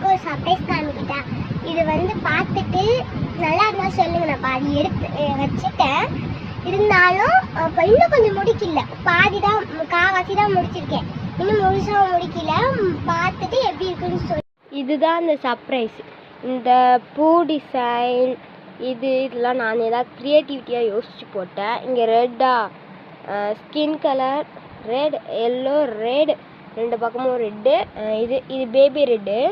உங்களுக்கு ஒரு சர்ப்ரைஸ் காமிக்கிட்டேன். இது வந்து பார்த்துட்டு நல்லா இருந்தா சொல்லுங்க. நான் பாதி எடுத்து வச்சுட்டேன். இருந்தாலும் இன்னும் கொஞ்சம் முடிக்கல. பாதி தான், காவாசி தான் முடிச்சிருக்கேன். இன்னும் முழுசாக முடிக்கல. பார்த்துட்டு எப்படி இருக்குன்னு சொல்லி. இதுதான் இந்த சர்ப்ரைஸ். இந்த பூ டிசைன் இதெல்லாம் நான் ஏதாவது க்ரியேட்டிவிட்டியாக யோசித்து போட்டேன். இங்கே ரெட்டாக skin colour red, yellow, red, ரெண்டு பக்கமும் ரெட்டு. இது பேபி ரெட்டு.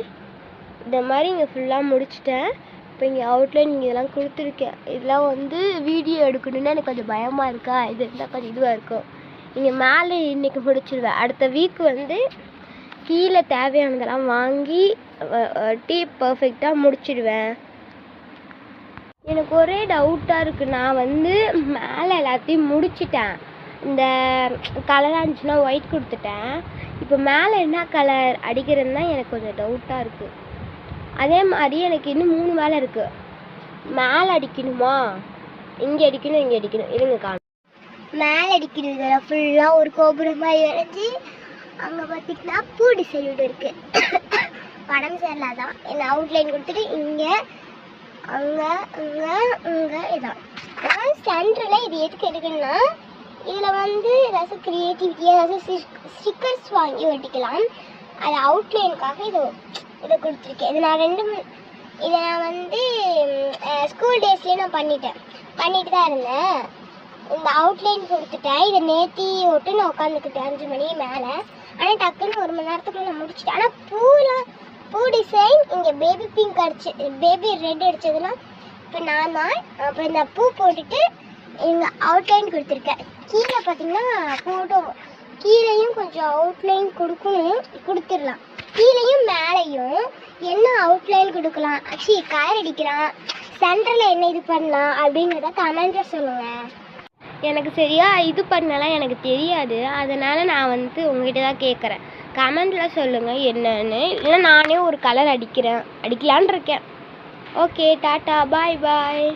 இந்த மாதிரி இங்கே ஃபுல்லாக முடிச்சிட்டேன். இப்போ இங்கே அவுட்லைன் இங்கே இதெல்லாம் கொடுத்துருக்கேன். இதெல்லாம் வந்து வீடியோ எடுக்கணுன்னா எனக்கு கொஞ்சம் பயமாக இருக்கா. இது இருந்தால் கொஞ்சம் இதுவாக இருக்கும். இங்கே மேலே இன்றைக்கி முடிச்சிடுவேன். அடுத்த வீக் வந்து கீழே தேவையானதெல்லாம் வாங்கி பர்ஃபெக்டாக முடிச்சிடுவேன். எனக்கு ஒரே டவுட்டாக இருக்குது. நான் வந்து மேலே எல்லாத்தையும் முடிச்சிட்டேன். இந்த கலராக இருந்துச்சுன்னா ஒயிட் கொடுத்துட்டேன். இப்போ மேலே என்ன கலர் அடிக்கிறதுன்னு தான் எனக்கு கொஞ்சம் டவுட்டாக இருக்குது. அதே மாதிரி எனக்கு இன்னும் 3 வேலை இருக்குது. மேலே அடிக்கணுமா, இங்கே அடிக்கணும், இங்கே அடிக்கணும். இருங்க காணும். மேலே அடிக்கிறது ஃபுல்லாக ஒரு கோபுரமாக இறஞ்சி அங்கே பார்த்திங்கன்னா பூ டிசைன் இருக்குது. படம் சேரலாம் தான். என்ன அவுட்லைன் கொடுத்துட்டு இங்கே அங்கே இங்கே இங்கே இதான் சென்டரில். இது எதுக்கு எடுக்கணும்னா இதில் வந்து ஏதாச்சும் க்ரியேட்டிவிட்டியாக ஏதாச்சும் ஸ்டிக்கர்ஸ் வாங்கி ஒட்டிக்கலாம். அது அவுட்லைனுக்காக இதை கொடுத்துருக்கேன். இதை நான் வந்து ஸ்கூல் டேஸ்லேயே நான் பண்ணிட்டு தான் இருந்தேன். இந்த அவுட்லைன் கொடுத்துட்டேன். இதை நேற்றி விட்டு நான் உட்காந்துக்கிட்டேன் 5 மணி மேலே. ஆனால் டக்குன்னு 1 மணி நேரத்துக்குள்ள நான் முடிச்சிட்டேன். ஆனால் பூ டிசைன் இங்கே பேபி பிங்க் பேபி ரெட் அடித்ததுலாம் இப்போ நான் தான். அப்புறம் இந்த பூ போட்டுட்டு இங்கே அவுட்லைன் கொடுத்துருக்கேன். கீழே பார்த்தீங்கன்னா ஃபோட்டோ கீழேயும் கொஞ்சம் அவுட்லைன் கொடுத்துடலாம். கீழேயும் மேலேயும் என்ன அவுட்லைன் கொடுக்கலாம், கலர் அடிக்கலாம், சென்டரில் என்ன இது பண்ணலாம் அப்படிங்கிறத கமெண்ட்டில் சொல்லுங்கள். எனக்கு சரியாக இது பண்ணலாம் எனக்கு தெரியாது. அதனால் நான் வந்து உங்ககிட்ட தான் கேட்குறேன். கமெண்ட்டில் சொல்லுங்கள் என்னன்னு. இல்லை நானே ஒரு கலர் அடிக்கலான் இருக்கேன். ஓகே, டாட்டா, பாய் பாய்.